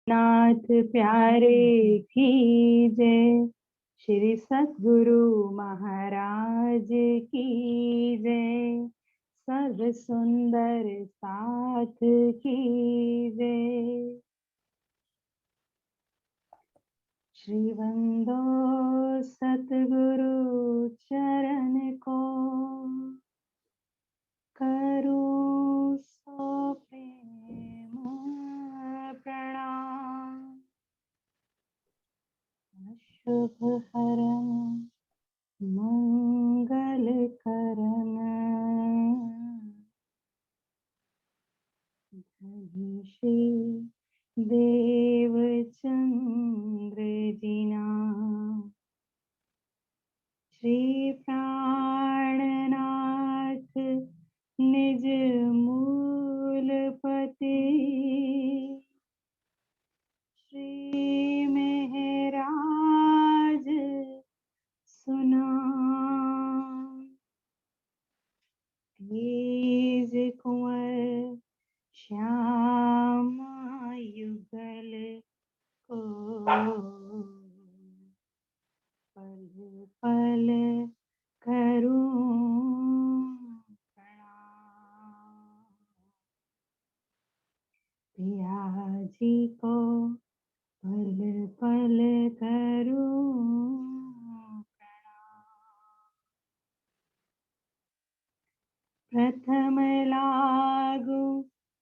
नाथ प्यारे की जय, श्री सद्गुरु महाराज की जय, सर्व सुंदर साथ की जय। श्री वंदो सतगुरु चरण को, करूं सो प्रेम प्रणाम। शुभ हरन मंगल करन, धनी श्री देवचंद्र जिना, श्री प्राणनाथ निज मूलपति, श्री महराज सुना, तेज कुंवर श्यामा युगल को, पल पल करूं प्रणाम। पिया जी को पल पल करूं प्रणाम। प्रथम लागू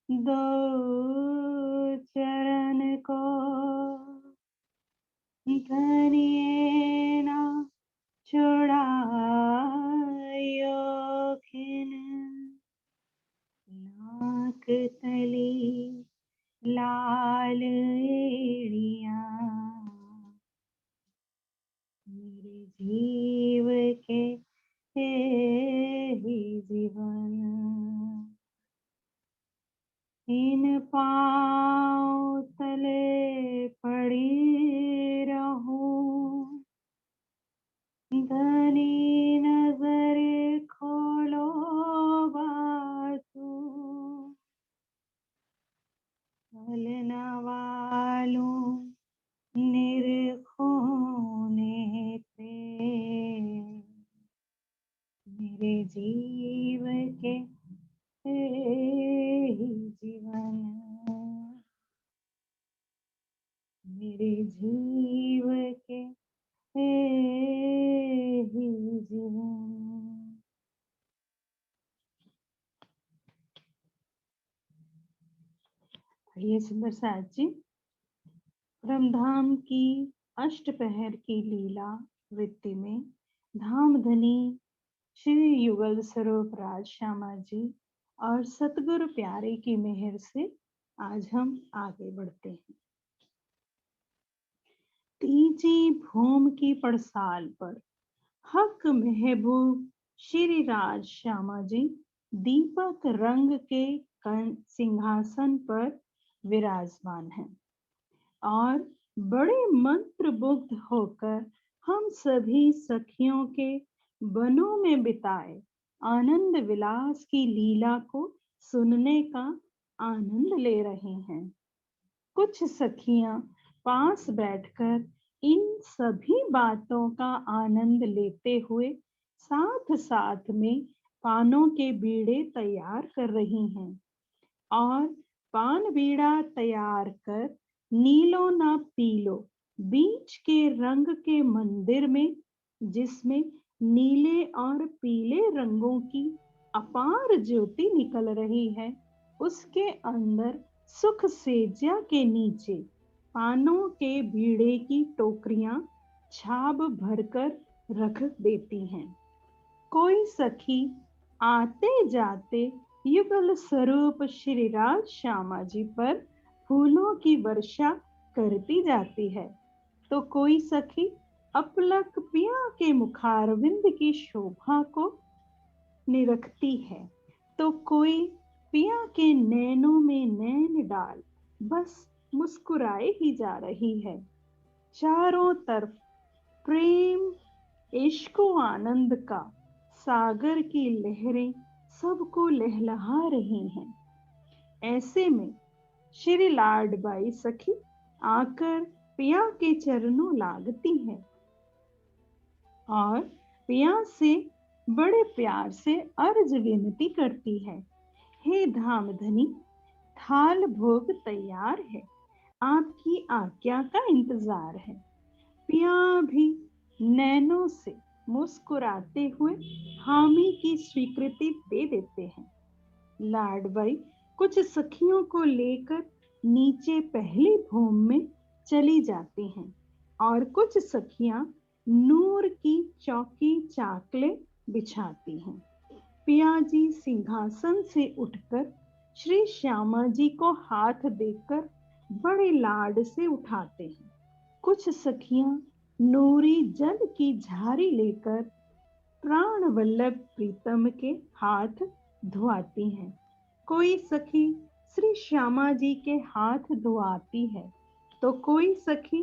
दो चरण को, धनिए ना छुड़ायो खिन, नाक तली लाल एड़िया, मेरे जीव के ही जीवन, इन पाँव तले पड़ी रहूं, धनी नजर खोलो बातू, चलना वालों निरखों नेत्रे, मेरे जीव के ही जीवन, मेरे जीव के ही जीवन। ये सुंदर साथ जी ब्रह्मधाम की अष्टपहर की लीला वृत्ति में धाम धनी श्री युगल स्वरूप राज श्यामा जी और सतगुरु प्यारे की मेहर से आज हम आगे बढ़ते हैं। तीजी भूम की पड़साल पर हक महबूब श्री राज श्यामा जी दीपक रंग के सिंहासन पर विराजमान हैं और बड़े मंत्रमुग्ध होकर हम सभी सखियों के वनों में बिताए आनंद विलास की लीला को सुनने का आनंद ले रहे हैं। कुछ सखियां पास बैठकर इन सभी बातों का आनंद लेते हुए साथ साथ में पानों के बीड़े तैयार कर रही हैं और पान बीड़ा तैयार कर नीलो ना पीलो बीच के रंग के मंदिर में, जिसमें नीले और पीले रंगों की अपार ज्योति निकल रही है, उसके अंदर सुख सेज्या के नीचे पानों के बीड़े की टोकरियां छाब भरकर रख देती हैं। कोई सखी आते जाते युगल स्वरूप श्री राज श्यामा जी पर फूलों की वर्षा करती जाती है, तो कोई सखी अपलक पिया के मुखारविंद की शोभा को निरखती है, तो कोई पिया के नैनों में नैन डाल बस मुस्कुराए ही जा रही है। चारों तरफ प्रेम इश्क आनंद का सागर की लहरें सबको लहलहा रही हैं। ऐसे में श्री लाडबाई सखी आकर पिया के चरणों लागती है और पिया से बड़े प्यार से अर्ज विनती करती है, हे धामधनी, थाल भोग तैयार है, आपकी आज्ञा का इंतजार है। पिया भी नैनों से मुस्कुराते हुए हामी की स्वीकृति दे देते हैं। लाडबाई कुछ सखियों को लेकर नीचे पहली भूम में चली जाती हैं और कुछ सखियां नूर की चौकी चाकले बिछाती हैं। पियाजी सिंहासन से उठकर श्री श्यामा जी को हाथ देकर बड़े लाड से उठाते हैं। कुछ सखियां नूरी जल की झारी लेकर प्राण वल्लभ प्रीतम के हाथ धुआती हैं। कोई सखी श्री श्यामा जी के हाथ धुआती है तो कोई सखी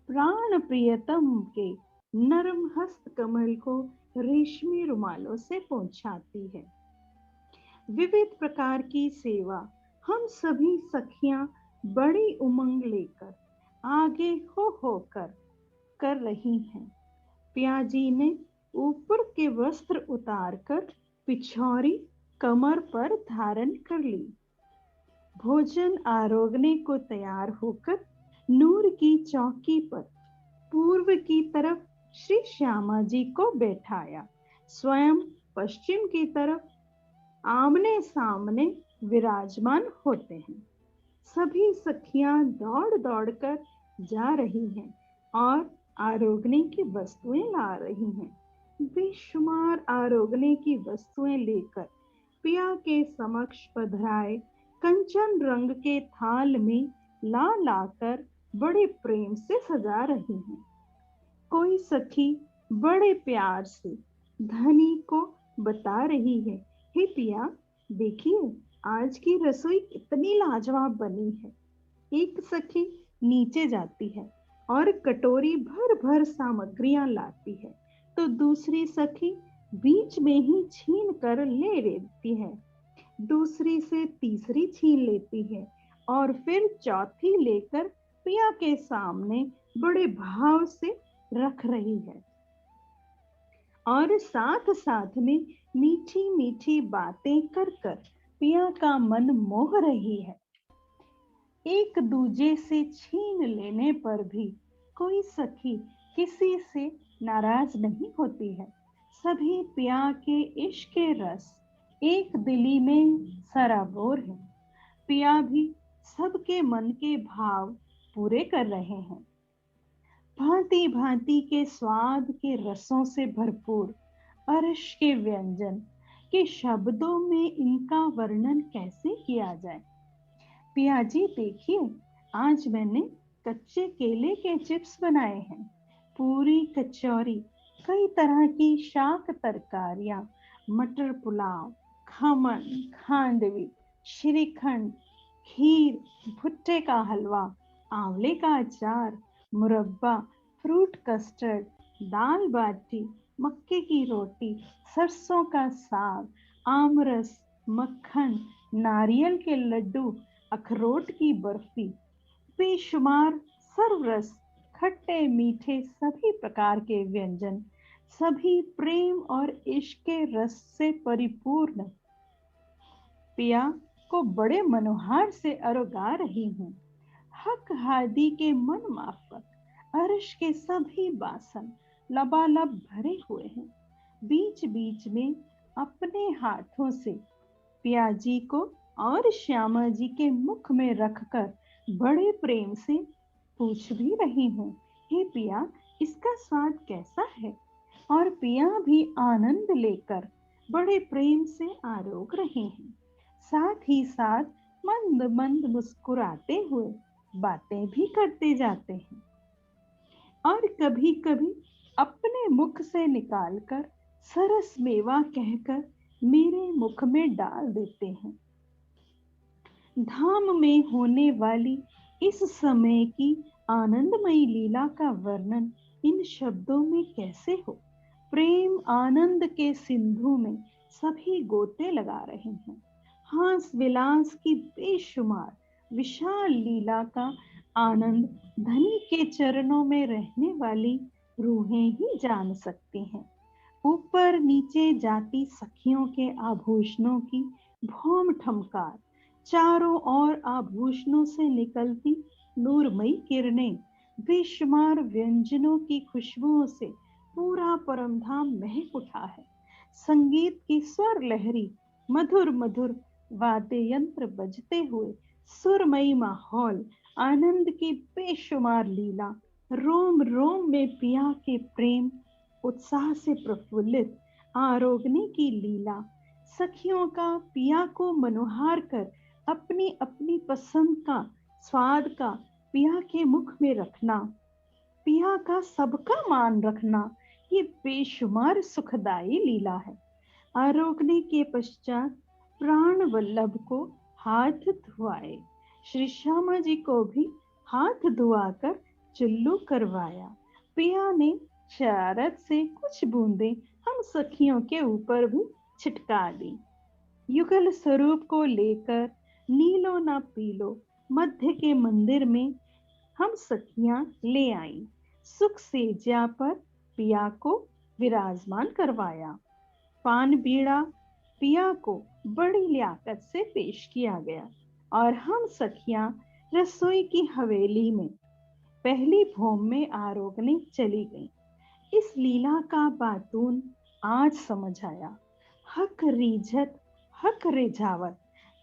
प्राण प्रियतम के नरम हस्त कमल को रेशमी रुमालों से पहुंचाती है। विविध प्रकार की सेवा हम सभी सखियां बड़ी उमंग लेकर आगे हो होकर कर रही हैं। पियाजी ने ऊपर के वस्त्र उतारकर पिछौरी कमर पर धारण कर ली। भोजन आरोगने को तैयार होकर नूर की चौकी पर पूर्व की तरफ श्री श्यामा जी को बैठाया। स्वयं पश्चिम की तरफ आमने सामने विराजमान होते हैं। सभी सखियां दौड़ दौड़कर जा रही हैं और आरोगने की वस्तुएं ला रही हैं। बेशुमार आरोगने की वस्तुएं लेकर पिया के समक्ष पधराए कंचन रंग के थाल में ला लाकर बड़े प्रेम से सजा रही हैं। कोई सखी बड़े प्यार से धनी को बता रही है, हे पिया, देखिए आज की रसोई कितनी लाजवाब बनी है। एक सखी नीचे जाती है और कटोरी भर भर सामग्रियां लाती है तो दूसरी सखी बीच में ही छीन कर ले लेती है, दूसरी से तीसरी छीन लेती है और फिर चौथी लेकर पिया के सामने बड़े भाव से रख रही है और साथ साथ में मीठी मीठी बातें कर कर पिया का मन मोह रही है। एक दूजे से छीन लेने पर भी कोई सखी किसी से नाराज नहीं होती है। सभी पिया के इश्क के रस एक दिली में सराबोर है। पिया भी सबके मन के भाव पूरे कर रहे हैं। भांति भांति के स्वाद के रसों से भरपूर अर्श के व्यंजन के शब्दों में इनका वर्णन कैसे किया जाए। पियाजी देखिए, आज मैंने कच्चे केले के चिप्स बनाए हैं, पूरी कचौरी, कई तरह की शाक तरकारियां, मटर पुलाव, खमन, खांडवी, श्रीखंड, खीर, भुट्टे का हलवा, आंवले का अचार, मुरब्बा, फ्रूट कस्टर्ड, दाल बाटी, मक्के की रोटी, सरसों का साग, आमरस, मक्खन, नारियल के लड्डू, अखरोट की बर्फी, बेशुमार सर्वरस, खट्टे मीठे सभी प्रकार के व्यंजन, सभी प्रेम और इश्क के रस से परिपूर्ण। पिया को बड़े मनोहार से अरोगा रही हूँ। हक हादी के मन माफक अर्श के सभी बासन लबालब भरे हुए हैं। बीच बीच में अपने हाथों से पियाजी को और श्यामा जी के मुख में रखकर बड़े प्रेम से पूछ भी रही हूँ, हे पिया, इसका स्वाद कैसा है? और पिया भी आनंद लेकर बड़े प्रेम से आरोग रहे हैं। साथ ही साथ मंद मंद मुस्कुराते हुए बातें भी करते जाते हैं और कभी कभी अपने मुख से निकालकर सरस मेवा कहकर मेरे मुख में डाल देते हैं। धाम में होने वाली इस समय की आनंदमयी लीला का वर्णन इन शब्दों में कैसे हो। प्रेम आनंद के सिंधु में सभी गोते लगा रहे हैं। हास विलास की बेशुमार विशाल लीला का आनंद धनी के चरणों में रहने वाली रूहें ही जान सकती हैं। ऊपर नीचे जाती सखियों के आभूषणों की भौम ठमकार, चारों ओर आभूषणों से निकलती नूरमयी किरणें, बेशुमार व्यंजनों की खुशबुओं से पूरा परमधाम महक उठा है। संगीत की स्वर लहरी, मधुर मधुर वाद्य यंत्र बजते हुए सुरमयी माहौल, आनंद की बेशुमार लीला, रोम रोम में पिया के प्रेम उत्साह से प्रफुल्लित, आरोगने की लीला, सखियों का पिया को मनोहार कर अपनी अपनी पसंद का स्वाद का पिया के मुख में रखना, पिया का सबका मान रखना, ये बेशुमार सुखदाई लीला है। आरोगने के पश्चात प्राण वल्लभ को हाथ धुआए, श्री श्यामा जी को भी हाथ धुआकर चुल्लू करवाया। पिया ने शरारत से कुछ बूंदें हम सखियों के ऊपर भी छिटका दी। युगल स्वरूप को लेकर नीलो ना पीलो मध्य के मंदिर में हम सखियां ले आई। सुख से ज्या पर पिया को विराजमान करवाया। पान बीड़ा पिया को बड़ी लियाकत से पेश किया गया और हम सखियां रसोई की हवेली में पहली भोम में आरोगने चली गईं। इस लीला का बातून आज समझ आया। हक रीझत हक रिझावत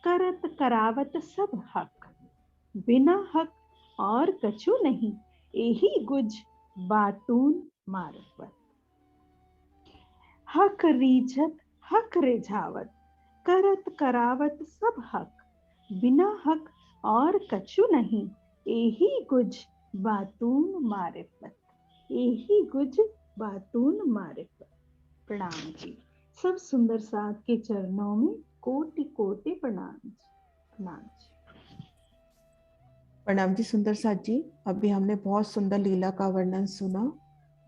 करत करावत सब हक, बिना हक और कछु नहीं, एही गुज बातून मार्फत। हक रीझत हक रिझावत करत करावत सब हक, बिना हक और कछु नहीं, एही गुज बातून मारिफत, एही गुज बातून मारिफत। प्रणाम जी। सब सुंदर साथ के चरणों में कोटि कोटि प्रणाम जी। प्रणाम जी। प्रणाम जी सुंदर साथ जी। अभी हमने बहुत सुंदर लीला का वर्णन सुना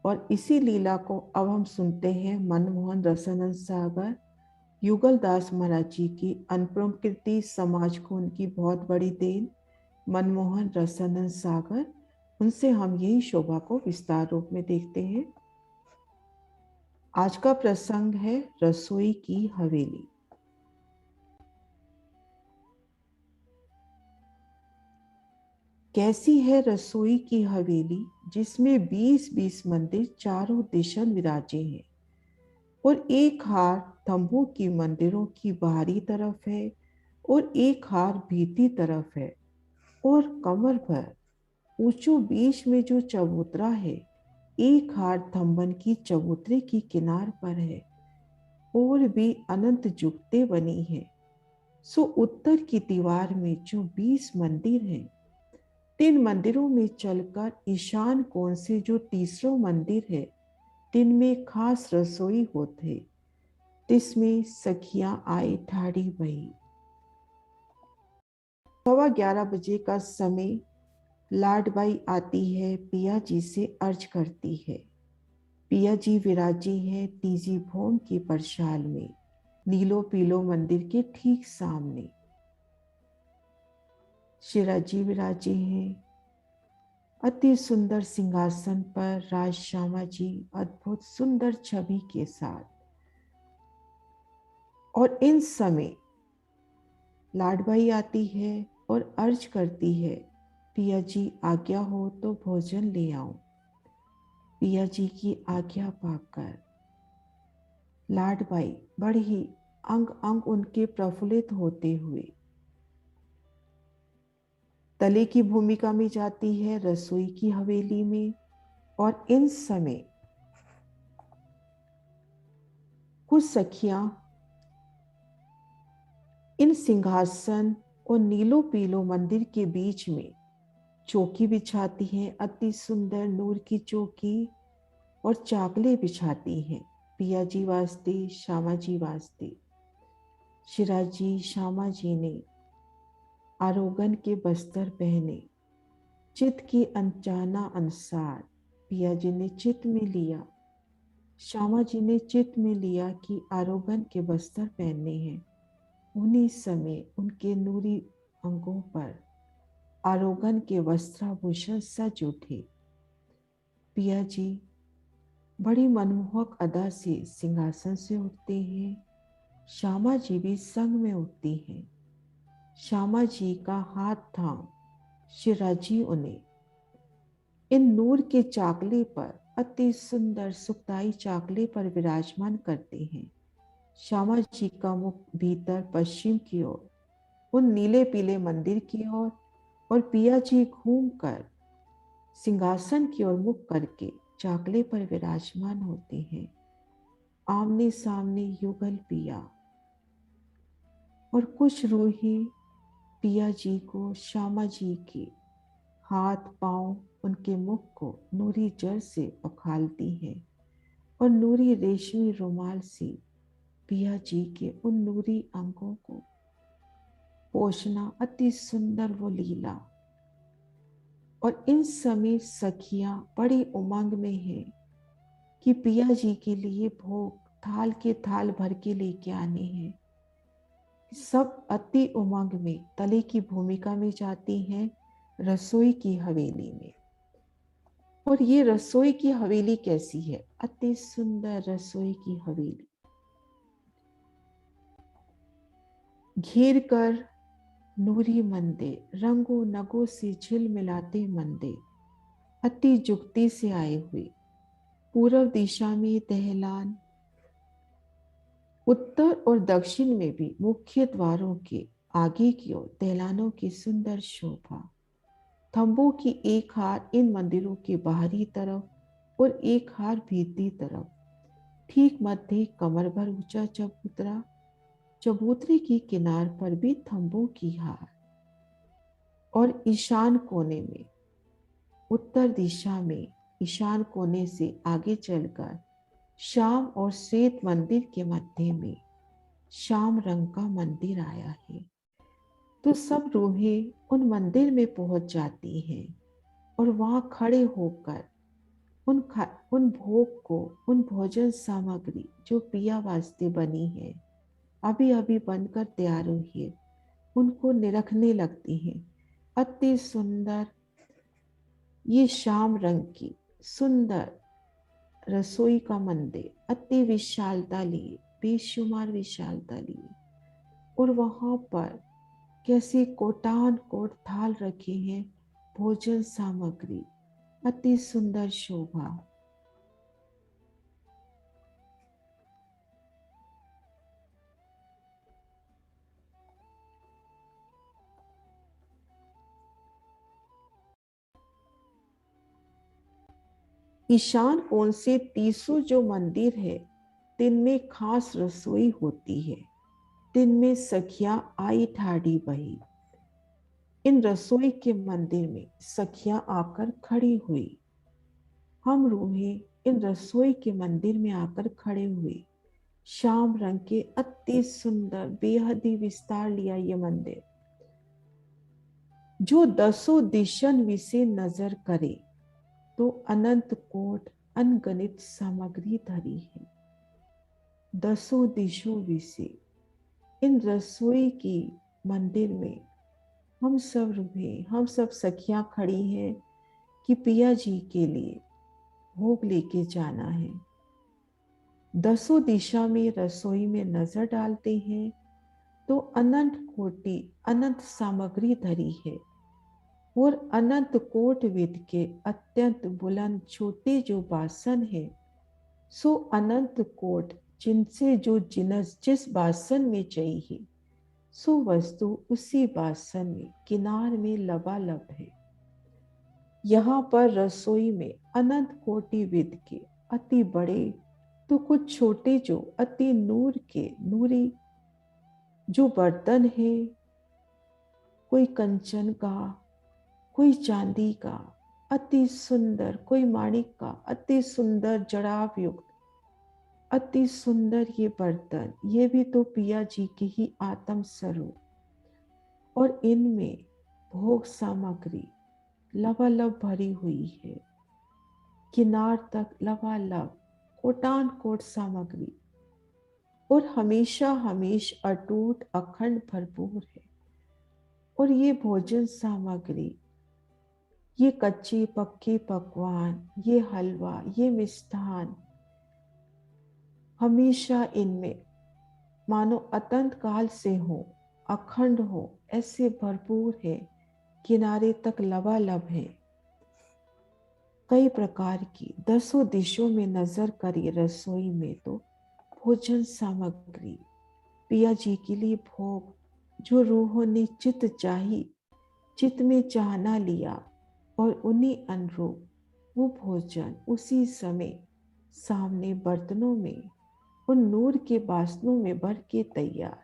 और इसी लीला को अब हम सुनते हैं मनमोहन रसानंद सागर युगल दास महाराज जी की अनुपम कीर्ति, समाज को उनकी बहुत बड़ी देन मनमोहन रसानंद सागर, उनसे हम यही शोभा को विस्तार रूप में देखते हैं। आज का प्रसंग है रसोई की हवेली। कैसी है रसोई की हवेली जिसमें 20-20 मंदिर चारों दिशा विराजे हैं और एक हार तंबू की मंदिरों की बाहरी तरफ है और एक हार भीतरी तरफ है और कमर पर ऊंचो बीच में जो चबूतरा है, एक हार थंबन की चबूतरे की किनार पर है और भी अनंत जुगते बनी है। सो उत्तर की दीवार में जो 20 मंदिर हैं, 3 मंदिरों में चलकर ईशान कोण से जो तीसरा मंदिर है, दिन में खास रसोई होते, जिसमें सखियां आई ठाड़ी बही। 11:15 बजे का समय लाडबाई आती है, पिया जी से अर्ज करती है। पिया जी विराजी है तीजी भोम की परशाल में, नीलो पीलो मंदिर के ठीक सामने। शिराजी विराजे हैं अति सुंदर सिंहासन पर, राज श्यामा जी अद्भुत सुंदर छवि के साथ। और इन समय लाडबाई आती है और अर्ज करती है, पिया जी आज्ञा हो तो भोजन ले आओ। पिया जी की आज्ञा पाकर लाडबाई बड़ी ही अंग अंग उनके प्रफुल्लित होते हुए तले की भूमिका में जाती है रसोई की हवेली में। और इन समय कुछ सखियां इन सिंहासन और नीलो पीलो मंदिर के बीच में चौकी बिछाती हैं, अति सुंदर नूर की चौकी, और चाकले बिछाती हैं पिया जी वास्ते, श्यामा जी वास्ते। शिराजी श्यामा जी ने आरोगन के बस्तर पहने, चित की अनचाना अनुसार पिया जी ने चित में लिया, श्यामा जी ने चित में लिया कि आरोगन के बस्तर पहनने हैं। उन्हीं समय उनके नूरी अंगों पर आरोगन के वस्त्राभूषण सज उठे। पिया जी बड़ी मनमोहक अदा से सिंहासन से उठते हैं। श्यामा जी भी संग में उठती हैं। श्यामा जी का हाथ थाम शिवराज जी उन्हें इन नूर के चाकले पर, अति सुंदर सुखदाई चाकले पर विराजमान करते हैं। श्यामा जी का मुख भीतर पश्चिम की ओर, उन नीले पीले मंदिर की ओर, और पिया जी घूमकर सिंहासन की ओर मुख करके चाकले पर विराजमान होते हैं। आमने सामने युगल पिया, और कुछ रूहें पिया जी को श्यामा जी के हाथ पांव, उनके मुख को नूरी जल से उखालती हैं, और नूरी रेशमी रुमाल से पिया जी के उन नूरी अंगों को पोषना अति सुंदर वो लीला। और इन समय सखियां बड़ी उमंग में हैं कि पिया जी के लिए भोग थाल के थाल भर के लेके आने हैं। सब अति उमंग में तले की भूमिका में जाती हैं रसोई की हवेली में। और ये रसोई की हवेली कैसी है? अति सुंदर रसोई की हवेली, घेर कर नूरी मंदिर, रंगों नगों से झिलमिलाते मंदिर, अति जुक्ति से आए हुए। पूर्व दिशा में दहलान, उत्तर और दक्षिण में भी मुख्य द्वारों के आगे की ओर दहलानों की सुंदर शोभा। थंबों की एक हार इन मंदिरों के बाहरी तरफ और एक हार भीतरी तरफ। ठीक मध्य कमर भर ऊंचा चबूतरा, चबूतरे की किनार पर भी थंबों की हार। और ईशान कोने में, उत्तर दिशा में ईशान कोने से आगे चलकर श्याम और श्वेत मंदिर के मध्य में श्याम रंग का मंदिर आया है। तो सब रूहें उन मंदिर में पहुंच जाती हैं और वहां खड़े होकर उन भोग को, उन भोजन सामग्री जो पिया वास्ते बनी है, अभी अभी बनकर तैयार हुई है, उनको निरखने लगती हैं। अति सुंदर ये श्याम रंग की सुंदर रसोई का मंदिर अति विशालता लिए, बेशुमार विशालता लिए। और वहां पर कैसे कोटान कोट थाल रखे हैं, भोजन सामग्री, अति सुंदर शोभा। ईशान कोण से तीसों जो मंदिर है, दिन में खास रसोई होती है। दिन में सखियां आई ठाड़ी बही। इन रसोई के मंदिर में सखियां आकर खड़ी हुई। हम रूहें इन रसोई के मंदिर में आकर खड़े हुए। श्याम रंग के अति सुंदर बेहद ही विस्तार लिया ये मंदिर, जो दसों दिशन विसे नजर करे तो अनंत कोट अनगणित सामग्री धरी है। दसों दिशों विसे इन रसोई की मंदिर में हम सब रूहें, हम सब सखियां खड़ी हैं कि पिया जी के लिए भोग लेके जाना है। दसों दिशा में रसोई में नजर डालते हैं तो अनंत कोटि अनंत सामग्री धरी है। और अनंत कोट विद के अत्यंत बुलंद छोटे जो बासन है, सो अनंत कोट जिनसे जो जिस बासन में चाहिए सो वस्तु उसी बासन में किनार में लबालब है। यहाँ पर रसोई में अनंत कोटि विद के अति बड़े तो कुछ छोटे जो अति नूर के नूरी जो बर्तन है, कोई कंचन का, कोई चांदी का अति सुंदर, कोई माणिक का अति सुंदर जड़ाव युक्त अति सुंदर ये बर्तन, ये भी तो पिया जी के ही आत्म स्वरूप। और इनमें भोग सामग्री लबालब भरी हुई है, किनार तक लबालब कोटान कोट सामग्री, और हमेशा हमेश अटूट अखंड भरपूर है। और ये भोजन सामग्री, ये कच्चे पक्के पकवान, ये हलवा, ये मिष्ठान हमेशा इनमें मानो अतंत काल से हो, अखंड हो, ऐसे भरपूर है, किनारे तक लबालब है। कई प्रकार की दसों दिशों में नजर करी रसोई में तो भोजन सामग्री, पिया जी के लिए भोग, जो रूहों ने चित चाही, चित में चाहना लिया, और उन्हीं अनुरूप वो भोजन उसी समय सामने बर्तनों में, उन नूर के बासनों में भर के तैयार।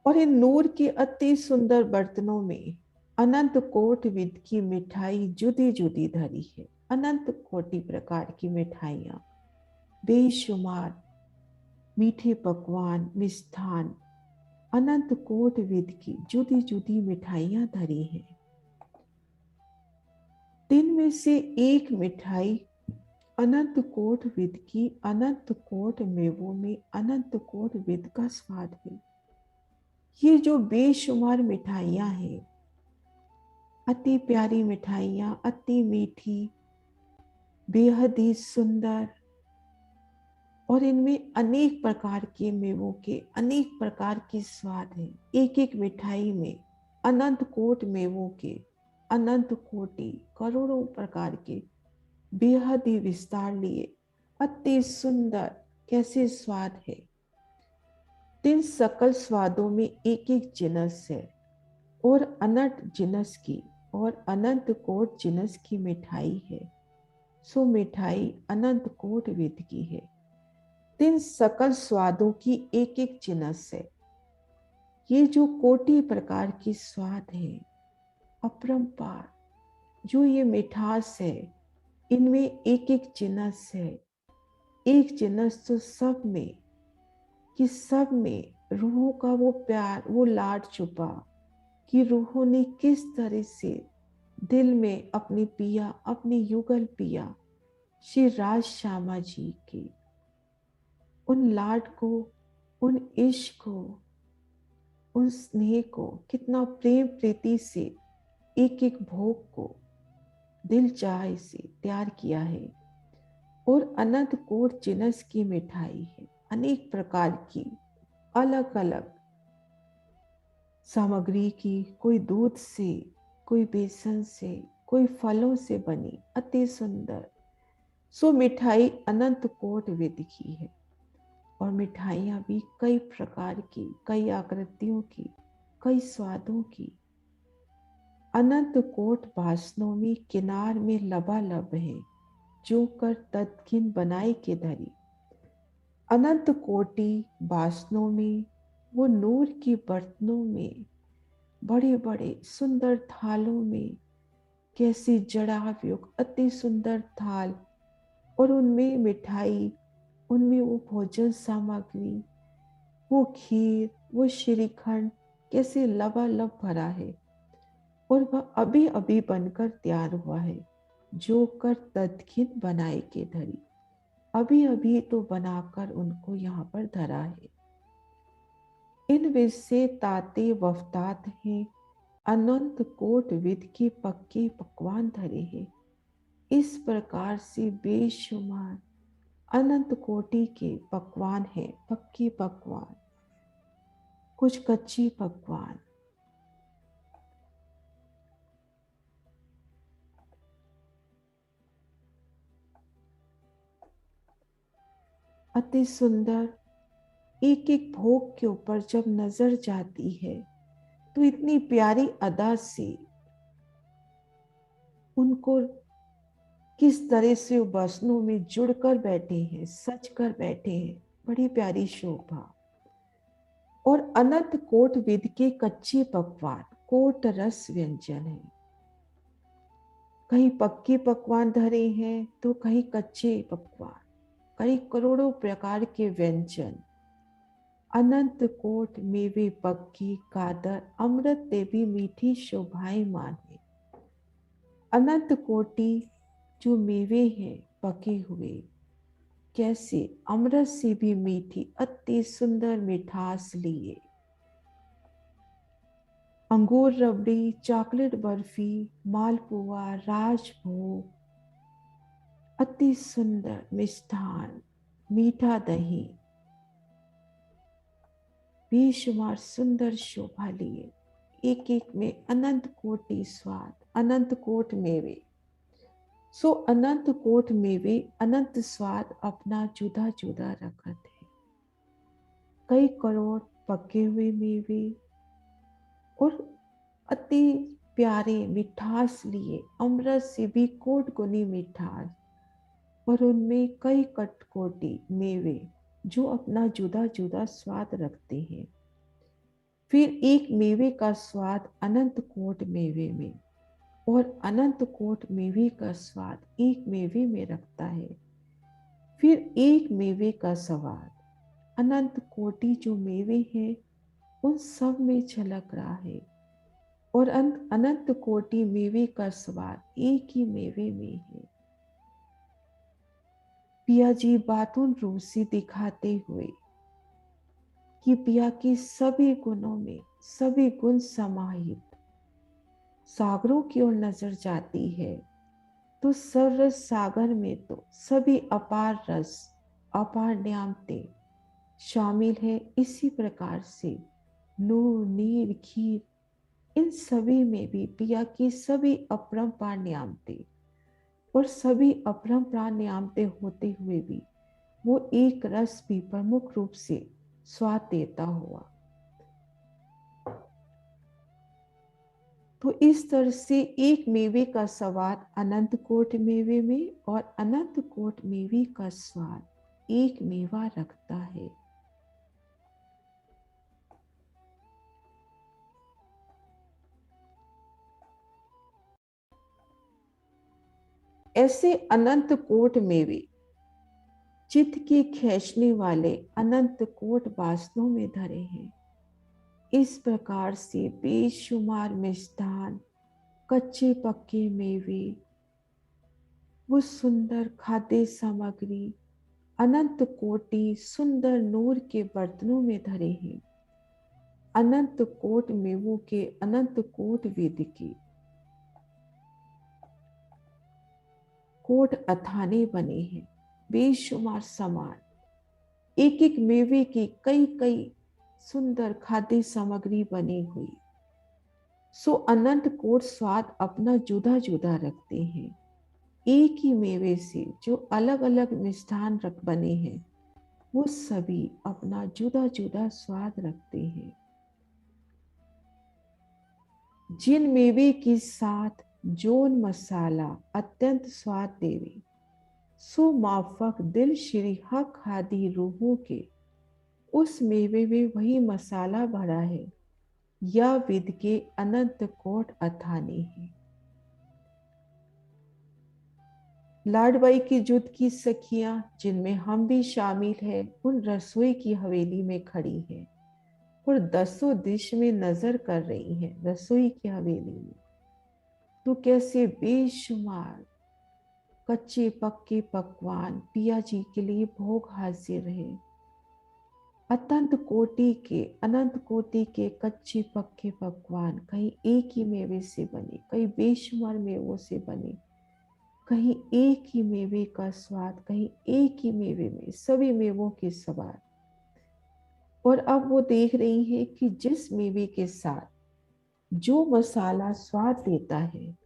और इन नूर के अति सुंदर बर्तनों में अनंत कोटि विध की मिठाई जुदी जुदी धरी है। अनंत कोटि प्रकार की मिठाइयां, बेशुमार मीठे पकवान, मिष्ठान, अनंत कोटि विध की जुदी जुदी मिठाइयां धरी हैं। दिन में से एक मिठाई अनंत कोटि विध की, अनंत कोटि मेवों में अनंत कोटि विध का स्वाद है। ये जो बेशुमार मिठाइयां हैं, अति प्यारी मिठाइयां, अति मीठी, बेहद ही सुंदर, और इनमें अनेक प्रकार के मेवों के अनेक प्रकार के स्वाद हैं। एक एक मिठाई में अनंत कोटि मेवों के अनंत कोटि करोड़ों प्रकार के बेहद ही विस्तार लिए अति सुंदर कैसे स्वाद है। तीन सकल स्वादों में एक एक जिनस है, और अनंत जिनस की और अनंत कोट जिनस की मिठाई है। सो मिठाई अनंत कोट विध की है। तीन सकल स्वादों की एक एक जिनस है। ये जो कोटि प्रकार की स्वाद है, अपरंपार, जो ये मिठास है, इनमें एक एक जिनस है। एक जिनस तो सब में, कि सब में रूहों का वो प्यार, वो लाड छुपा, कि रूहों ने किस तरह से दिल में अपनी पिया, अपनी युगल पिया श्री राज श्यामा जी की उन लाड को, उन इश्क को, उन स्नेह को कितना प्रेम प्रीति से एक एक भोग को दिल चाहे से तैयार किया है। और अनंत कोट जिनस की मिठाई है, अनेक प्रकार की अलग अलग सामग्री की, कोई दूध से, कोई बेसन से, कोई फलों से बनी अति सुंदर। सो मिठाई अनंत कोट विध की है। और मिठाइयाँ भी कई प्रकार की, कई आकृतियों की, कई स्वादों की, अनंत कोट बासनों में किनार में लबालब है, जो कर तत्किन बनाई के धरी। अनंत कोटि बासनों में, वो नूर की बर्तनों में, बड़े बड़े सुंदर थालों में, कैसी जड़ाव युक्त अति सुंदर थाल, और उनमें मिठाई, उनमें वो भोजन सामग्री, वो खीर, वो श्रीखंड कैसे लबालब भरा है। और वह अभी अभी बनकर तैयार हुआ है, जो कर तत्किन बनाए के धरी। अभी अभी तो बनाकर उनको यहाँ पर धरा है। इन विध से ताते वफतात हैं, अनंत कोट विध के पक्के पकवान धरे हैं। इस प्रकार से बेशुमार अनंत कोटि के पकवान हैं, पक्के पकवान, कुछ कच्ची पकवान। अति सुंदर, एक एक भोग के ऊपर जब नजर जाती है तो इतनी प्यारी अदा से उनको किस तरह से वो बसनों में जुड़कर बैठे हैं, सच कर बैठे हैं, बड़ी प्यारी शोभा। और अनंत कोट विध के कच्चे पकवान, कोट रस व्यंजन है। कहीं पक्के पकवान धरे हैं तो कहीं कच्चे पकवान, कई करोड़ों प्रकार के व्यंजन। अनंत कोट मेवे पक्की कादर, अमृत देवी मीठी शोभाएं माने। अनंत कोटि जो मेवे हैं पके हुए, कैसे अमृत से भी मीठी अति सुंदर मिठास लिए, अंगूर रबड़ी, चॉकलेट बर्फी, मालपुआ, राजभोग, अति सुंदर मिष्ठान, मीठा दही, बेशुमार सुंदर शोभा लिए, एक एक में अनंत कोटि स्वाद, अनंत कोट मेवे। सो अनंत कोट मेवे, अनंत स्वाद अपना जुदा जुदा रखत है। कई करोड़ पके हुए मेवे और अति प्यारे मिठास लिए, अमृत से भी कोट गुनी मिठास, और उनमें कई कटकोटी मेवे जो अपना जुदा जुदा स्वाद रखते हैं। फिर एक मेवे का स्वाद अनंत कोट मेवे में, और अनंत कोट मेवे का स्वाद एक मेवे में रखता है। फिर एक मेवे का स्वाद अनंत कोटि जो मेवे हैं उन सब में झलक रहा है, और अनंत कोटि मेवे का स्वाद एक ही मेवे में है। पिया जी बातुन रूसी दिखाते हुए कि पिया के सभी गुणों में सभी गुण समाहित सागरों की ओर नजर जाती है, तो सररस सागर में तो सभी अपार रस, अपार न्यामते शामिल है। इसी प्रकार से नूर, नीर, खीर, इन सभी में भी पिया की सभी अपरंपार न्यामते, और सभी अपरंपार न्यामते होते हुए भी वो एक रस भी प्रमुख रूप से स्वाद देता हुआ। तो इस तरह से एक मेवे का स्वाद अनंत कोट मेवे में, और अनंत कोट मेवे का स्वाद एक मेवा रखता है। ऐसे अनंत कोट मेवे चित्त की खींचने वाले अनंत कोट वासनों में धरे हैं। इस प्रकार से बेशुमार मिष्ठान, कच्चे पक्के मेवे, वो सुंदर खाद्य सामग्री अनंत कोटि सुंदर नूर के बर्तनों में धरे हैं। अनंत कोट मेवों के अनंत कोट वेद के कोट अथाने बने हैं। बेशुमार सामान, एक एक मेवे की कई कई सुंदर खाद्य सामग्री बनी हुई। सो अनंत कोट स्वाद अपना जुदा जुदा रखते हैं। एक ही मेवे से जो अलग अलग मिष्ठान रख बने हैं वो सभी अपना जुदा जुदा स्वाद रखते हैं। जिन मेवे के साथ जोन मसाला अत्यंत स्वाद देवे, सो माफक दिल श्री हक आदि रूहों के उस मेवे में वही मसाला भरा है, या विद के अनंत कोट अथाने है। लाडबाई की जुद की सखियां, जिनमें हम भी शामिल हैं, उन रसोई की हवेली में खड़ी हैं और दसों दिश में नजर कर रही हैं रसोई की हवेली में। तो कैसे बेशुमार कच्चे पक्के पकवान पिया जी के लिए भोग हाजिर है। अनंत कोटि के कच्चे पक्के पकवान कहीं एक ही मेवे से बने, कहीं बेशुमार मेवों से बने, कहीं एक ही मेवे का स्वाद, कहीं एक ही मेवे में सभी मेवों के स्वाद। और अब वो देख रही है कि जिस मेवे के साथ जो मसाला स्वाद देता है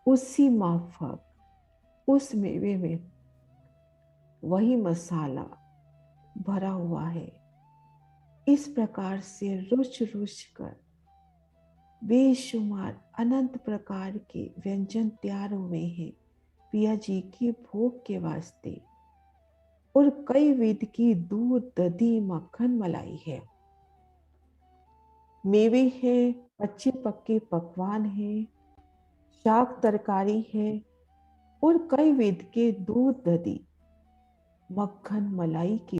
उसी माफक उस मेवे में वही मसाला भरा हुआ है। इस प्रकार से रुच रुच कर बेशुमार अनंत प्रकार के व्यंजन तैयार हुए हैं पिया जी के भोग के वास्ते। और कई विध की दूध, दही, मक्खन, मलाई है, मेवे है, कच्चे पक्के पकवान है, शाक तरकारी है, और कई विध के दूध, दही, मक्खन, मलाई की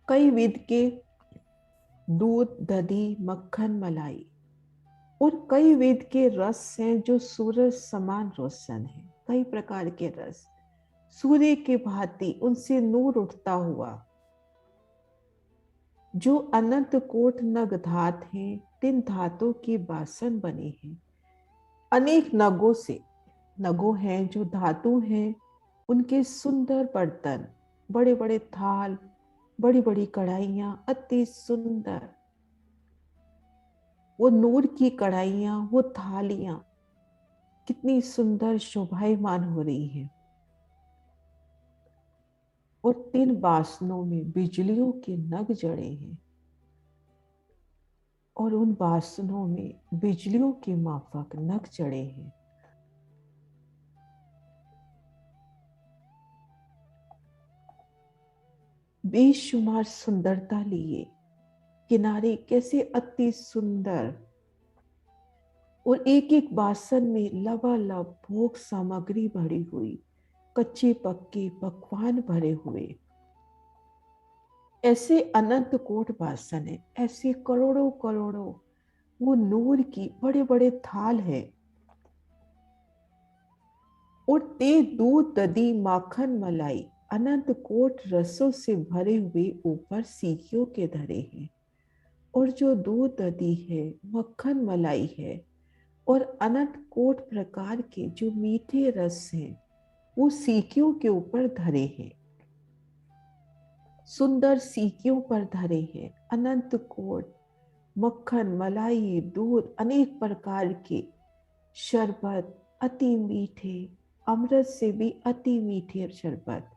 कई विध के दूध, दही, मक्खन, मलाई और कई वेद के रस हैं जो सूरज समान रोशन है। कई प्रकार के रस सूर्य के भांति उनसे नूर उठता हुआ, जो अनंत कोट नग धात हैं, तीन धातों के बासन बने हैं। अनेक नगों से, नगों हैं जो धातु हैं, उनके सुंदर बर्तन, बड़े बड़े थाल, बड़ी बड़ी कढ़ाइयां, अति सुंदर। वो नूर की कढ़ाइयां, वो थालियां कितनी सुंदर शोभायमान हो रही है। और तीन बासनों में बिजलियों के नग जड़े हैं, और उन बासनों में बिजलियों के माफक नग जड़े हैं। बेशुमार सुंदरता लिए किनारे कैसे अति सुंदर, और एक एक बासन में लबालब भोग सामग्री भरी हुई, कच्चे पक्के पकवान भरे हुए। ऐसे अनंत कोट बासन है, ऐसे करोड़ों करोड़ों वो नूर की बड़े बड़े थाल है। और ते दूध दधी माखन मलाई अनंत कोट रसों से भरे हुए ऊपर सीखियों के धरे हैं। और जो दूध दधी है, मक्खन मलाई है, और अनंत कोट प्रकार के जो मीठे रस हैं, वो सीखियों के ऊपर धरे हैं। सुंदर सीखियों पर धरे हैं अनंत कोट मक्खन मलाई दूध, अनेक प्रकार के शरबत, अति मीठे, अमृत से भी अति मीठे शरबत।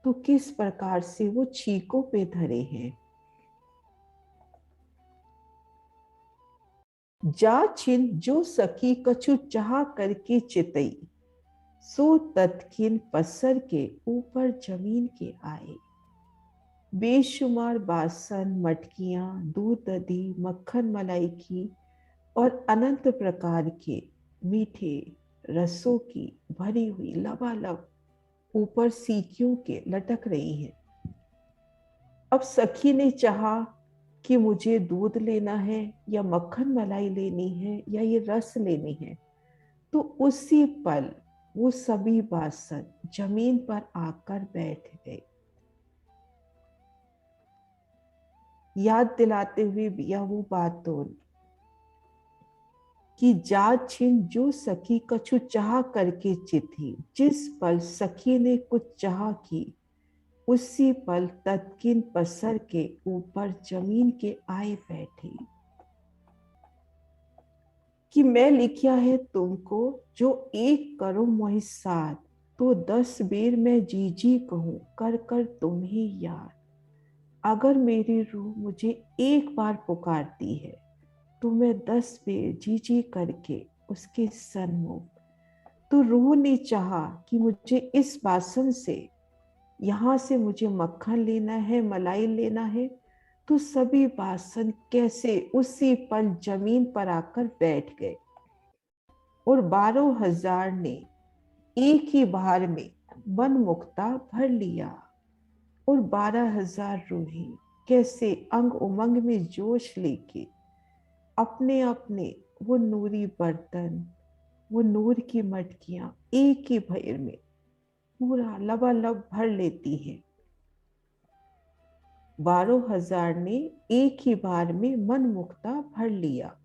तो किस प्रकार से वो छीकों पे धरे हैं। जा छिन जो सखी कछु चाह करके चितई, सो तत्किन पसर के ऊपर जमीन के आए। बेशुमार बासन, मटकियां, दूध दधी, मक्खन मलाई की और अनंत प्रकार के मीठे रसों की भरी हुई लबालब ऊपर सीखियों के लटक रही हैं। अब सखी ने चाहा कि मुझे दूध लेना है या मक्खन मलाई लेनी है या ये रस लेनी है, तो उसी पल वो सभी बासन जमीन पर आकर बैठ गए। याद दिलाते हुए यह वो बात बोल कि जा छिन जो सखी कछु चाह करके चिथी, जिस पल सखी ने कुछ चाह की, उसी पल तत्किन पसर के ऊपर जमीन के आए बैठे। कि मैं लिखा है तुमको जो एक करो मोहि साथ, तो 10 बेर मैं जी जी कहूं कर कर तुम ही याद। अगर मेरी रूह मुझे एक बार पुकारती है, तो मैं 10 बेर जी जी करके उसके सन्मुख। तो रूह ने चाहा कि मुझे इस बासन से, यहाँ से मुझे मक्खन लेना है, मलाई लेना है, तो सभी बासन कैसे उसी पल जमीन पर आकर बैठ गए। और 12,000 ने एक ही बार में मन मुक्ता भर लिया। और 12,000 रूहें कैसे अंग उमंग में जोश लेके अपने अपने वो नूरी बर्तन, वो नूर की मटकियां एक ही भर में पूरा लबालब भर लेती हैं। 12,000 ने एक ही बार में मन मुक्ता भर लिया।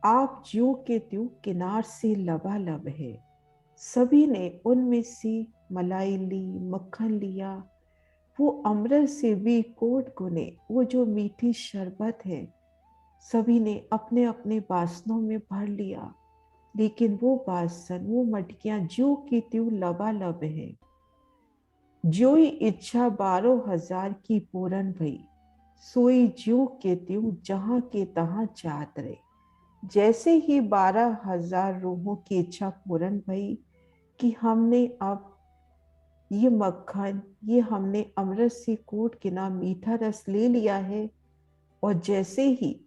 आप ज्यों के त्यों किनार से लबालब है। सभी ने उनमें से मलाई ली, मक्खन लिया, वो अमृत से भी कोट गुने वो जो मीठी शरबत है, सभी ने अपने अपने बासनों में भर लिया। लेकिन वो बासन, वो मटकियां ज्यों की त्यों लबालब है। ज्यों इच्छा 12,000 की पूरन भई, सोई ज्यों के त्यों जहां के तहां जात रहे। जैसे ही 12,000 रूहों की इच्छा पूर्ण भई कि हमने अब ये मक्खन, ये हमने अमृत से कोट किना मीठा रस ले लिया है, और जैसे ही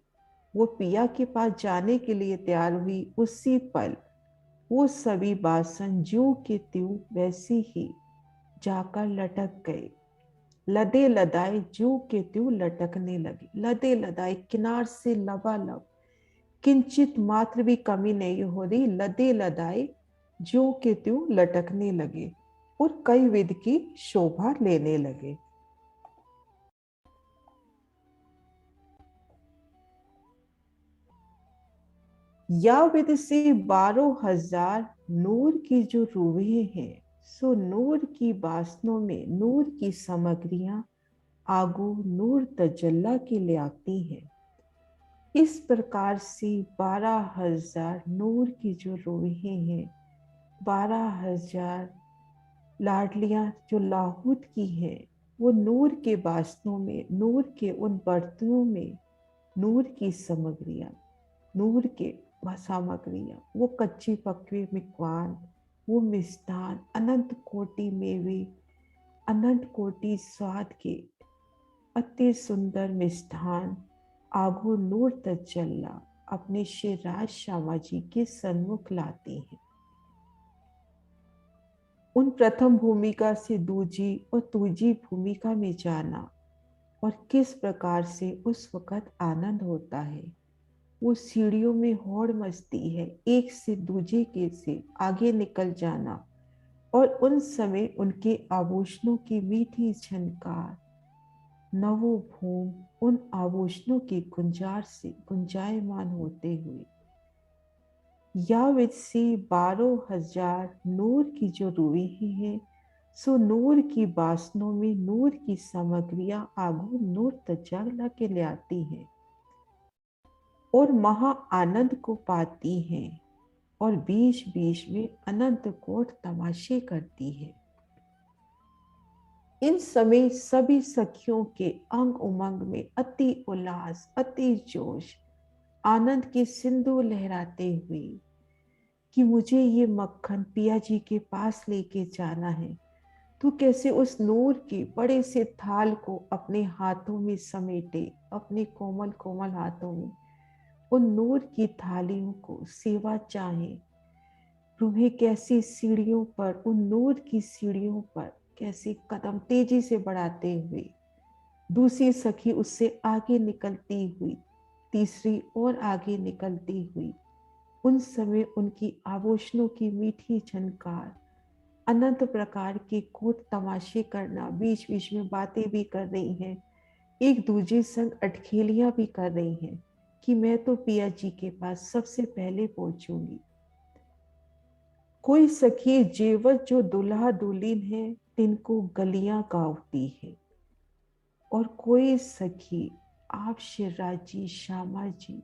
वो पिया के पास जाने के लिए तैयार हुई, उसी पल वो सभी बासन ज्यों के त्यों वैसे ही जाकर लटक गए। लदे लदाए ज्यों के त्यों लटकने लगे। लदे लदाए किनार से लबालब किंचित मात्र भी कमी नहीं हो रही, लदे लदाए ज्यों के त्यों लटकने लगे और कई विध की शोभा लेने लगे। या विध से 12,000 नूर की जो रूहें हैं, सो नूर की वासनों में नूर की सामग्रियां आगू नूर तजल्ला की ले आती हैं। इस प्रकार से 12,000 नूर की जो रूहें हैं, 12,000 लाडलियां जो लाहूत की हैं, वो नूर के वासनों में, नूर के उन बर्तनों में नूर की सामग्रियां, नूर के सामग्रियां, वो कच्चे पक्के पकवान, वो मिष्ठान, अनंत कोटि मेवे, अनंत कोटि स्वाद के अति सुंदर मिष्ठान आगो नूर तजल्ला अपने श्री राज श्यामा जी के सन्मुख लाते हैं। उन प्रथम भूमिका से दूजी और तीजी भूमिका में जाना और किस प्रकार से उस वक़्त आनंद होता है। वो सीढ़ियों में होड़ मचती है, एक से दूजे के से आगे निकल जाना, और उन समय उनके आभूषणों की मीठी झनकार, नवो भूम उन आभूषणों की गुंजार से गुंजायमान होते हुए या विध से 12,000 नूर की जो रूहें हैं, सो नूर की वासनों में नूर की सामग्रियां आगू नूर तजल्ला के ले आती हैं और महा आनंद को पाती हैं और बीच बीच में अनंत कोट तमाशे करती है। इन समय सभी सखियों के अंग उमंग में अति उल्लास, अति जोश, आनंद के सिंधु लहराते हुए कि मुझे ये मक्खन पिया जी के पास लेके जाना है। तो कैसे उस नूर के बड़े से थाल को अपने हाथों में समेटे, अपने कोमल कोमल हाथों में उन नूर की थालियों को सेवा चाहे। रूहें कैसी सीढ़ियों पर, उन नूर की सीढ़ियों पर कैसे कदम तेजी से बढ़ाते हुए, दूसरी सखी उससे आगे निकलती हुई, तीसरी और आगे निकलती हुई, उन समय उनकी आभूषणों की मीठी झनकार, अनंत प्रकार के कोट तमाशे करना, बीच बीच में बातें भी कर रही हैं, एक दूजे संग अटखेलियां भी कर रही हैं कि मैं तो पिया जी के पास सबसे पहले पहुंचूंगी। कोई सखी जेवर जो दुल्हा दुल्हन है तिनको गलियां गावती है, और कोई सखी आप शिवराज जी, श्यामा जी,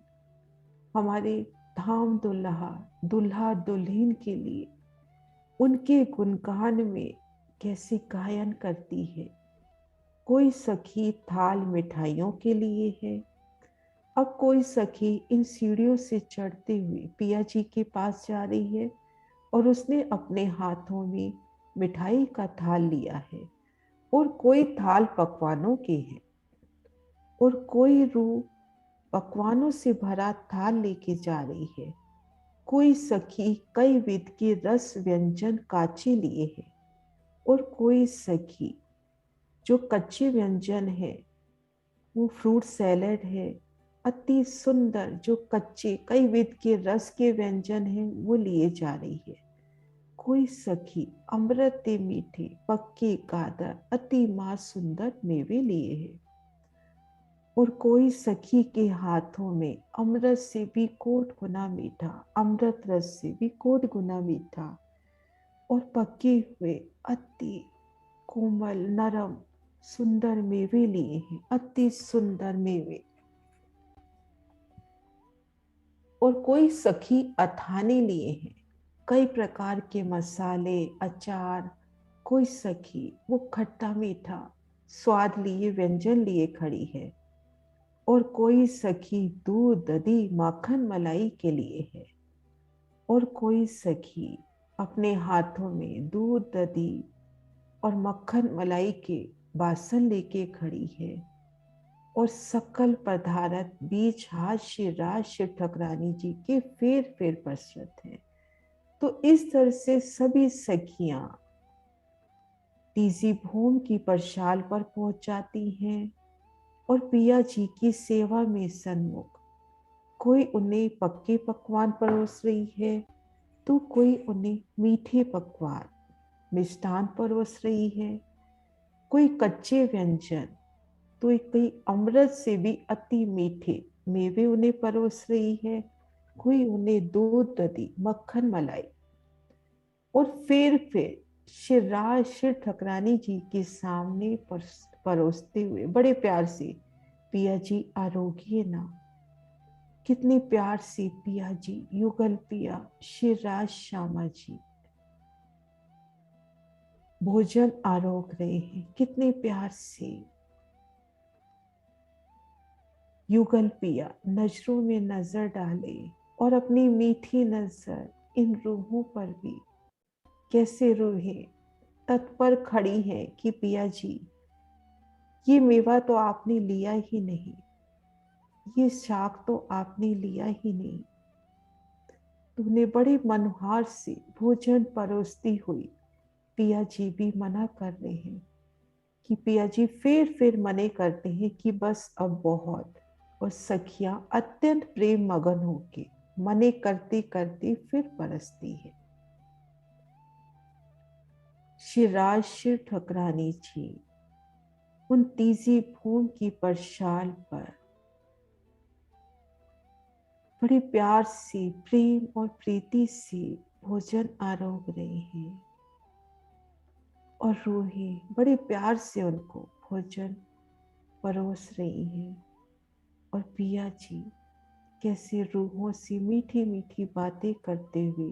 हमारे धाम दुल्हा, दुल्हा दुल्हन के लिए उनके गुणगान में कैसे गायन करती है। कोई सखी थाल मिठाइयों के लिए है। अब कोई सखी इन सीढ़ियों से चढ़ते हुए पिया जी के पास जा रही है और उसने अपने हाथों में मिठाई का थाल लिया है, और कोई थाल पकवानों के है, और कोई रूह पकवानों से भरा थाल लेके जा रही है। कोई सखी कई विध के रस व्यंजन काचे लिए है, और कोई सखी जो कच्चे व्यंजन है, वो फ्रूट सैलेड है, अति सुंदर जो कच्चे कई विध के रस के व्यंजन हैं वो लिए जा रही है। कोई सखी अमृत मीठे पक्के गादर अति मा सुंदर मेवे लिए है, और कोई सखी के हाथों में अमृत से भी कोट गुना मीठा, अमृत रस से भी कोट गुना मीठा और पके हुए अति कोमल नरम सुंदर मेवे लिए हैं, अति सुंदर मेवे। और कोई सखी अथाने लिए हैं, कई प्रकार के मसाले, अचार। कोई सखी वो खट्टा मीठा स्वाद लिए व्यंजन लिए खड़ी है, और कोई सखी दूध दही माखन मलाई के लिए है, और कोई सखी अपने हाथों में दूध दही और मक्खन मलाई के बासन लेके खड़ी है, और सकल पदार्थ बीच हाथ श्री राज शिव ठकरानी जी के फेर फेर प्रसरत है। तो इस तरह से सभी सखियां तीजी भूम की परशाल पर पहुंच जाती हैं और पिया जी की सेवा में सन्मुख। कोई उन्हें पक्के पकवान परोस रही है तो कोई उन्हें मीठे पकवान मिष्ठान परोस रही है। कोई कच्चे व्यंजन तो कोई अमृत से भी अति मीठे मेवे उन्हें परोस रही है। कोई उन्हें दूध दही मक्खन मलाई। और फिर शिवराज शिव ठाकुरानी जी के सामने परोसते हुए बड़े प्यार से, पिया जी आरोगिए ना। कितने प्यार से पिया जी, युगल पिया शिवराज श्यामा जी भोजन आरोग रहे हैं। कितने प्यार से युगल पिया नजरों में नजर डाले और अपनी मीठी नजर इन रूहों पर भी कैसे रूहें तत्पर खड़ी है कि पिया जी, ये मेवा तो आपने लिया ही नहीं, ये शाक तो आपने लिया ही नहीं। तूने बड़े मनोहार से भोजन परोसती हुई पिया जी भी मना कर रहे हैं कि पिया जी फिर मने करते हैं कि बस अब बहुत। और सखियां अत्यंत प्रेम मगन होके मने करते करते फिर परसती है। शिवराज शिव ठाकुरानी जी उन तीजी भूमि की परशाल पर बड़े प्यार से, प्रेम और प्रीति से भोजन आरोग रहे हैं और रूहें बड़े प्यार से उनको भोजन परोस रही हैं। और पिया जी कैसे रूहों से मीठी मीठी बातें करते हुए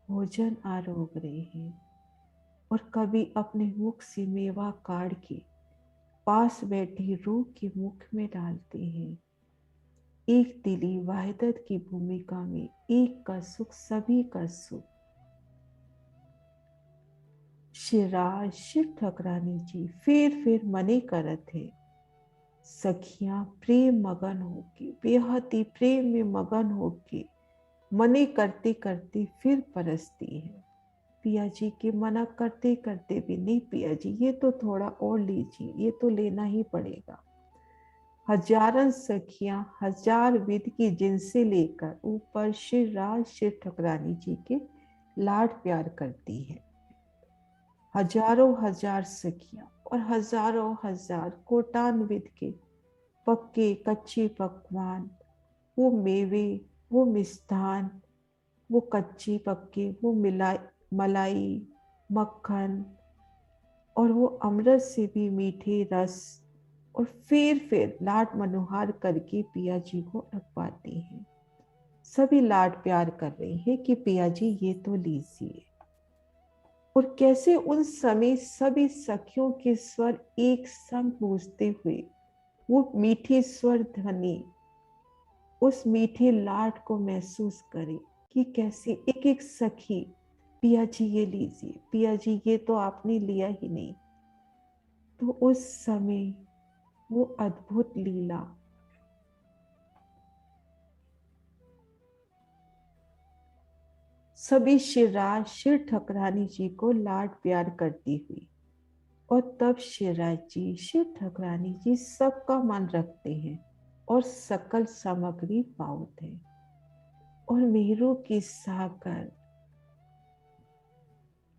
भोजन आरोग रहे हैं। और कभी अपने मुख से मेवा काढ़ के पास बैठी रूह के मुख में डालते हैं। एक दिली वाहिदत की भूमिका में एक का सुख सभी का सुख। शिवराज शिव ठाकुरानी जी फिर मने करत है। सखियां प्रेम मगन होके, बेहद ही प्रेम में मगन होके मने करते करते फिर परसती है। पिया जी के मना करते करते भी, नहीं पिया जी ये तो थोड़ा और लीजिए, ये तो लेना ही पड़ेगा। हजारन सखियां हजार विध की जिनसे लेकर ऊपर शिवराज शिव ठाकुरानी जी के लाड प्यार करती है। हजारों हजार सखियां और हजारों हजार कोटान्वित के पक्के कच्चे पकवान, वो मेवे, वो मिष्ठान, वो कच्चे पक्के, वो मलाई, मक्खन और वो अमृत से भी मीठे रस और फिर लाड मनोहार करके पिया जी को रखवाते हैं। सभी लाड प्यार कर रहे हैं कि पिया जी ये तो लीजिए। और कैसे उन समय सभी सखियों के स्वर एक संग गूंजते हुए वो मीठी स्वर ध्वनि उस मीठे लाड को महसूस करे कि कैसे एक एक सखी, पिया जी ये लीजिए, पिया जी ये तो आपने लिया ही नहीं। तो उस समय वो अद्भुत लीला सभी शिवराज शिव ठाकुरानी जी को लाड प्यार करती हुई। और तब शिवराज जी शिव ठाकुरानी जी सबका मन रखते हैं और सकल सामग्री पाउत है। और मेहरों की सागर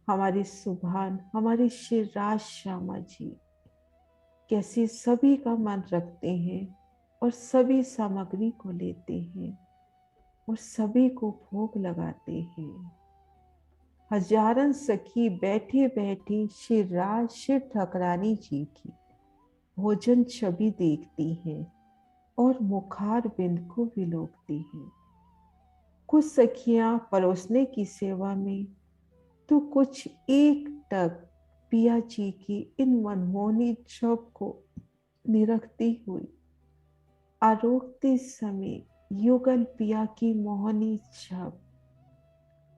हमारी सुभान, हमारी शिवराज श्यामा जी कैसे सभी का मन रखते हैं और सभी सामग्री को लेते हैं और सभी को भोग लगाते हैं। हजारन सखी बैठे बैठे शिवराज शिव ठाकुरानी जी की भोजन छवि देखती हैं और मुखार बिंद को विलोकती हैं। कुछ सखियां परोसने की सेवा में तो कुछ एक टक पिया जी की इन मनमोहनी छब को निरखती हुई आरोगते समय युगल पिया की मोहनी छब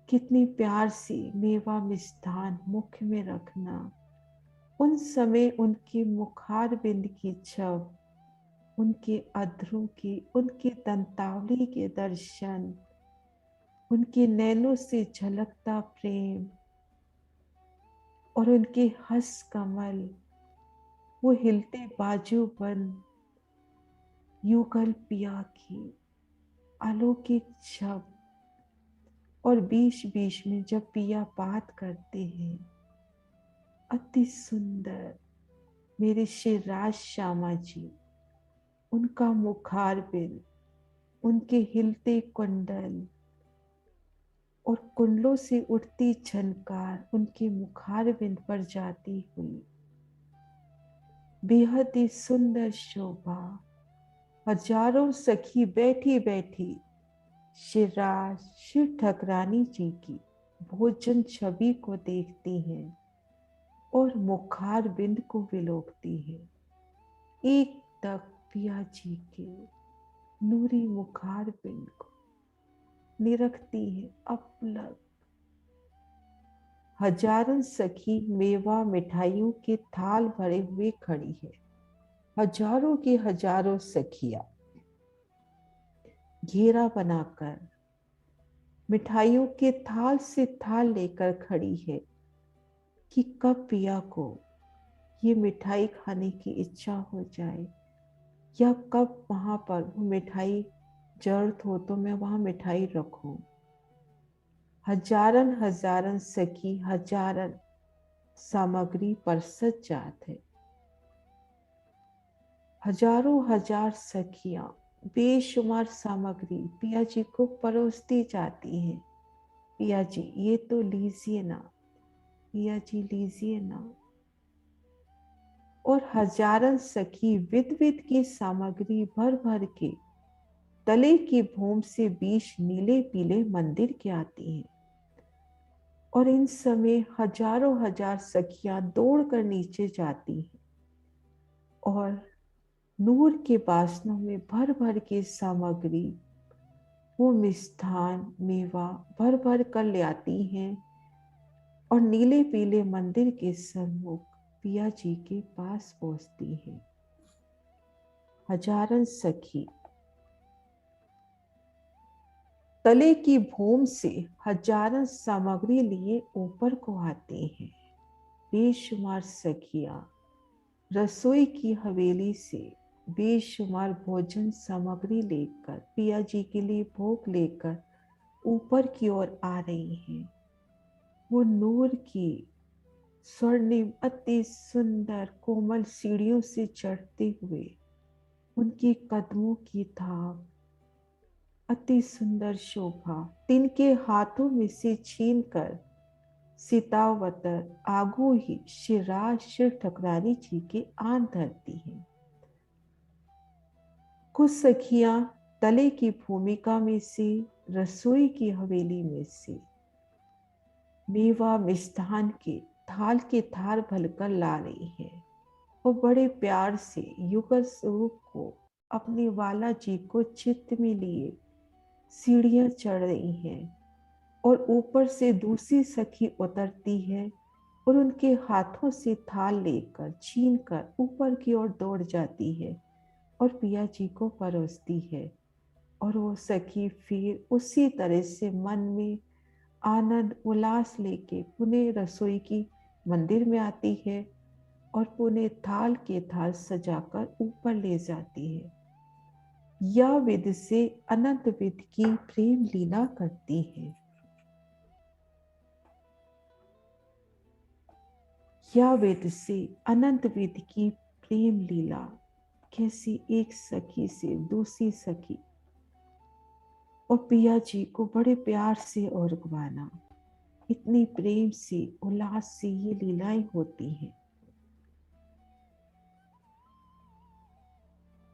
कितनी प्यार से मेवा मिष्ठान मुख में रखना। उन समय उनके मुखार बिंद की छब, उनके अधरों की, उनके दंतावली के दर्शन, उनके नैनों से झलकता प्रेम और उनके हंस कमल, वो हिलते बाजू बन युगल पिया की अलौकिक शब्द, और बीच बीच में जब पिया बात करते हैं, अति सुंदर मेरे श्री राज श्यामा जी, उनका मुखारबिंद, उनके हिलते कुंडल और कुंडलों से उठती झनकार उनके मुखारबिंद पर जाती हुई बेहद ही सुंदर शोभा। हजारों सखी बैठी बैठी शिवराज शिव ठाकरानी जी की भोजन छवि को देखती हैं और मुखार बिंद को विलोकती है। एक तक पिया जी के नूरी मुखार बिंद को निरखती है अपलक। हजारों सखी मेवा मिठाइयों के थाल भरे हुए खड़ी है। हजारों की हजारों सखियां घेरा बनाकर मिठाइयों के थाल से थाल लेकर खड़ी है कि कब पिया को ये मिठाई खाने की इच्छा हो जाए, या कब वहां पर वो मिठाई जरूरत हो तो मैं वहां मिठाई रखूं। हजारन हजारन सखी हजारन सामग्री पर सज जात है। हजारों हजार सखियां बेशुमार सामग्री पिया जी को परोसती जाती हैं। पिया जी ये तो लीजिए ना, पिया जी लीजिए ना। और हजारन सखी विध विध की सामग्री भर भर के तले की भूम से बीच नीले पीले मंदिर के आती हैं। और इन समय हजारों हजार सखियां दौड़कर नीचे जाती हैं और नूर के बासनों में भर भर के सामग्री, वो मिष्ठान मेवा भर भर कर ले आती हैं और नीले पीले मंदिर के सम्मुख पिया जी के पास पहुंचती है। हजारन सखी तले की भूम से हजारन सामग्री लिए ऊपर को आते हैं। बेशुमार सखियां रसोई की हवेली से बेशुमार भोजन सामग्री लेकर पिया जी के लिए भोग लेकर ऊपर की ओर आ रही हैं। वो नूर की स्वर्णिम अति सुंदर कोमल सीढ़ियों से चढ़ते हुए उनके कदमों की थाप अति सुंदर शोभा तिनके हाथों में से छीन कर सीतावतर आगू ही शिवराज शिव ठाकरानी जी के आन धरती हैं। कुछ सखियां तले की भूमिका में से रसोई की हवेली में से मेवा मिष्ठान के थाल भरकर ला रही है और बड़े प्यार से युगल स्वरूप को अपने वाला जी को चित्त में लिए सीढ़ियां चढ़ रही हैं और ऊपर से दूसरी सखी उतरती है और उनके हाथों से थाल लेकर छीन कर ऊपर की ओर दौड़ जाती है और पिया जी को परोसती है। और वो सखी फिर उसी तरह से मन में आनंद उल्लास लेके पुनः रसोई की मंदिर में आती है और पुनः थाल के थाल सजाकर ऊपर ले जाती है। यह विधि से अनंत विध की प्रेम लीला करती है। यह वेद से अनंत विधि की प्रेम लीला कैसी एक सखी से दूसरी सखी और पिया जी को बड़े प्यार से और गवाना, इतनी प्रेम से उल्लास से ये लीलाएं होती हैं।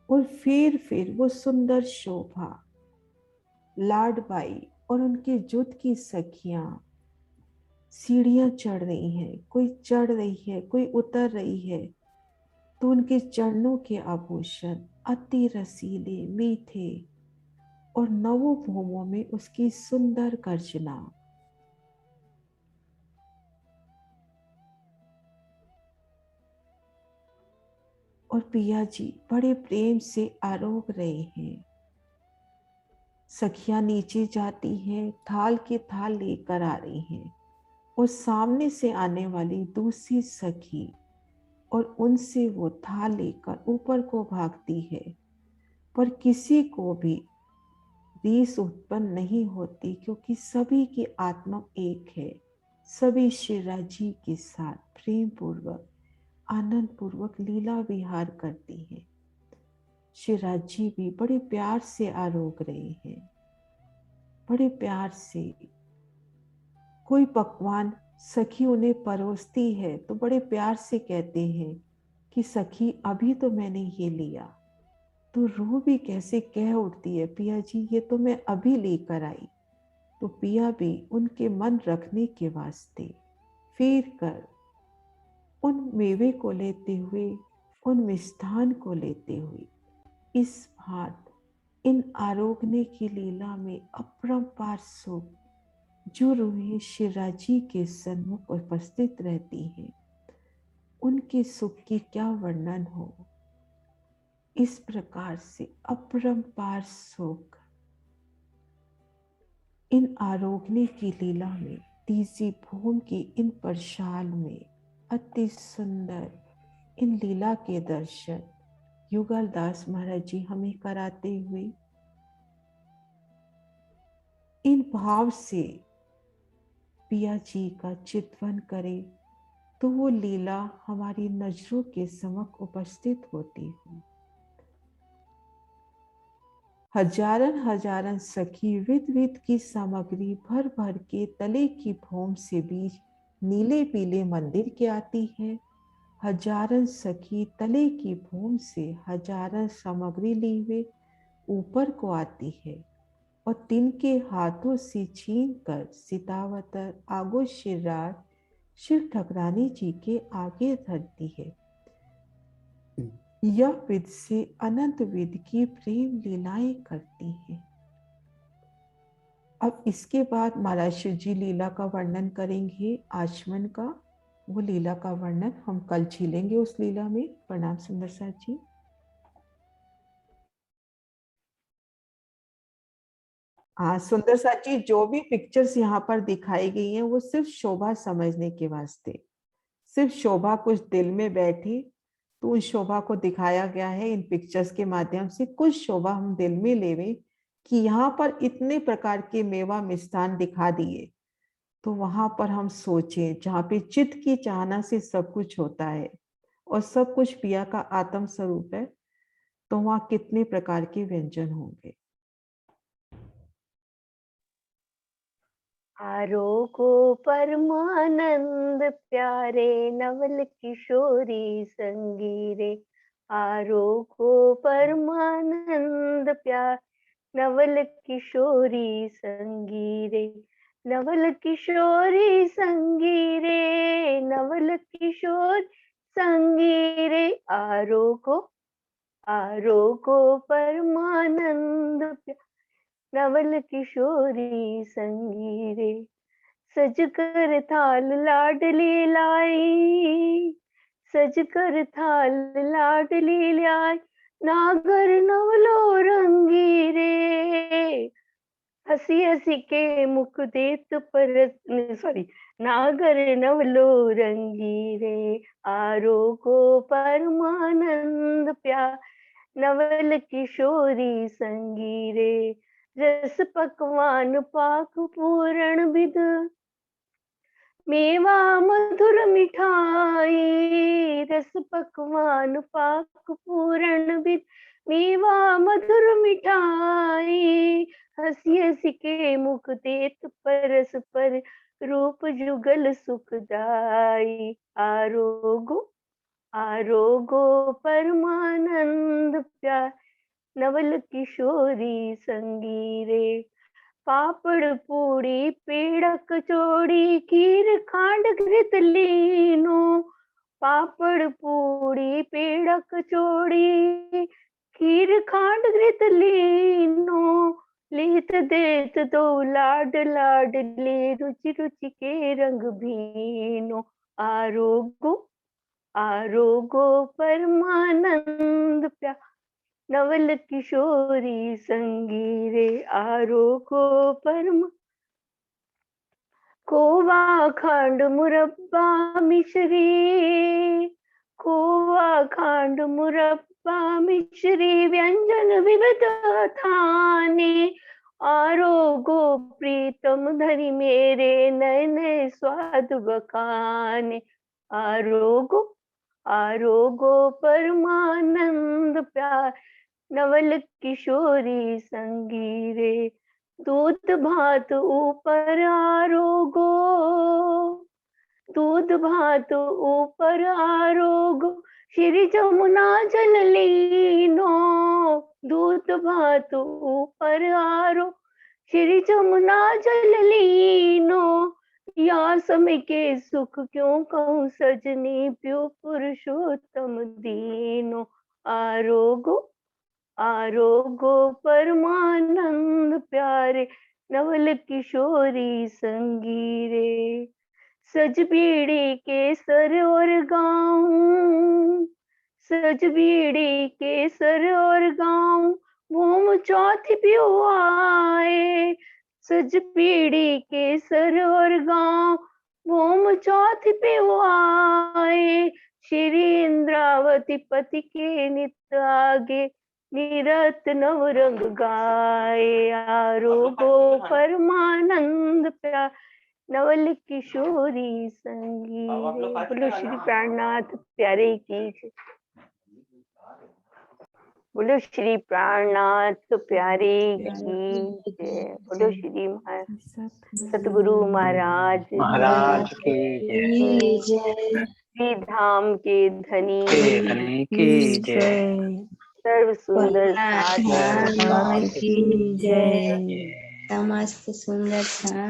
और फिर वो सुंदर शोभा लाडबाई और उनके जुट की सखियां सीढ़ियां चढ़ रही हैं, कोई चढ़ रही है कोई उतर रही है, तो उनके चरणों के आभूषण अति रसीले मीठे और नवों भूमों में उसकी सुंदर गर्जना। और पिया जी बड़े प्रेम से आरोग रहे हैं। सखियां नीचे जाती हैं, थाल के थाल लेकर आ रही हैं और सामने से आने वाली दूसरी सखी और उनसे वो थाल लेकर ऊपर को भागती है, पर किसी को भी रीस उत्पन्न नहीं होती, क्योंकि सभी की आत्मा एक है। सभी श्री राजी के साथ प्रेम पूर्वक आनंद पूर्वक लीला विहार करती हैं। श्री राजी भी बड़े प्यार से आरोग रहे हैं, बड़े प्यार से। कोई पकवान सखी उन्हें परोसती है तो बड़े प्यार से कहते हैं कि सखी अभी तो मैंने ये लिया, तो रूह भी कैसे कह उठती है, पिया जी ये तो मैं अभी लेकर आई। तो पिया भी उनके मन रखने के वास्ते फिर कर उन मेवे को लेते हुए, उन मिष्ठान को लेते हुए इस भात इन आरोगने की लीला में अपरंपार सुख जो रूहें श्री राजी के सन्मुख उपस्थित रहती हैं, उनके सुख की क्या वर्णन हो। इस प्रकार से अपरंपार सुख इन आरोगने की लीला में, तीसरी भूम की इन परशाल में अति सुंदर इन लीला के दर्शन युगल दास महाराज जी हमें कराते हुए इन भाव से पिया जी का चितवन करें तो वो लीला हमारी नजरों के समक्ष उपस्थित होती है। हजारन हजारन सखी विध विध की सामग्री भर भर के तले की भूम से बीच नीले पीले मंदिर के आती है। हजारन सखी तले की भूम से हजारन सामग्री ली हुए ऊपर को आती है और तिनके हाथों से छीन कर सितावतर आगो शिवराज शिव ठकरानी जी के आगे धरती है। यह विध से अनंत विध की प्रेम लीलाएं करती है। अब इसके बाद महाराज शिव जी लीला का वर्णन करेंगे, आचमन का। वो लीला का वर्णन हम कल झेलेंगे उस लीला में। प्रणाम सुंदर साथ जी। हाँ सुंदर साथ जी, जो भी पिक्चर्स यहाँ पर दिखाई गई हैं वो सिर्फ शोभा समझने के वास्ते, सिर्फ शोभा कुछ दिल में बैठी तो उस शोभा को दिखाया गया है इन पिक्चर्स के माध्यम से। कुछ शोभा हम दिल में लेवे कि यहाँ पर इतने प्रकार के मेवा मिष्ठान दिखा दिए, तो वहां पर हम सोचें जहाँ पे चित्त की चाहना से सब कुछ होता है और सब कुछ पिया का आत्म स्वरूप है, तो वहाँ कितने प्रकार के व्यंजन होंगे। आरोगो परमानंद प्यारे नवल किशोरी संगीरे। आरोगो परमानंद प्यार नवल किशोरी संगीरे। नवल किशोरी संगीरे, नवल किशोर संगीरे। आरोगो परमानंद प्यार नवल किशोरी संगीरे। सजकर थाल लाडली लाई, सजकर थाल लाडली लाई, नागर नवलो रंगी रे। हसी हसी के मुख देत पर सॉरी, नागर नवलो रंगी रे। आरोगो परमानंद प्यार नवल किशोरी संगीरे। रस पकवान पाक पूरण विध, मेवा मधुर मिठाई। रस पकवान पाक पूरण विध, मेवा मधुर मिठाई। हसी हसी के मुख देत परस पर, रूप जुगल सुखदाई। आरोगो परमानंद प्यार नवल किशोरी संगीरे। पापड़ पूड़ी पेड़ा कचौड़ी खीर खांड घृत लीनो। पापड़ पूड़ी पेड़ा कचौड़ी खीर खांड घृत लीनो। लेत देत दो लाड लाडले, रुचि रुचि के रंग भीनो। आरोगो परमानंद प्यार नवल किशोरी संगीरे। आरोगो परम खोवा खांड मुरब्बा मिश्री, खोवा खांड मुरब्बा मिश्री। व्यंजन विविध थाने, आरोगो प्रीतम धनी मेरे नए नए स्वाद बखाने। आरोगो आरोगो परमानंद प्यार नवल किशोरी संगीरे। दूध भात ऊपर आरोगो, दूध भात ऊपर आरोगो, श्री जमुना जल लीनो। दूध भात ऊपर आरो, श्री जमुना जल लीनो। या समय के सुख क्यों कहूँ सजनी, प्यो पुरुषोत्तम दीनो। आरोगो आरोगो परमानंद प्यारे नवल किशोरी संगीरे। सज बीड़ी केसर और गाऊं, सज बीड़ी केसर और गाऊं, भूम चौथ पियो आए। सज बीड़ी केसर और गाऊं, भूम चौथ पियो आए। श्री इंद्रावती पति के नित आगे, निरत नवरंग गाए। आरोगो परमानंद प्यार नवल किशोरी संगीरे। बोलो श्री प्राणनाथ प्यारे की जय। बोलो श्री प्राणनाथ प्यारे की जय। बोलो श्री सतगुरु महाराज की जय। श्री धाम के धनी की जय। सर्व सुंदर की जय। समस्त सुंदर था।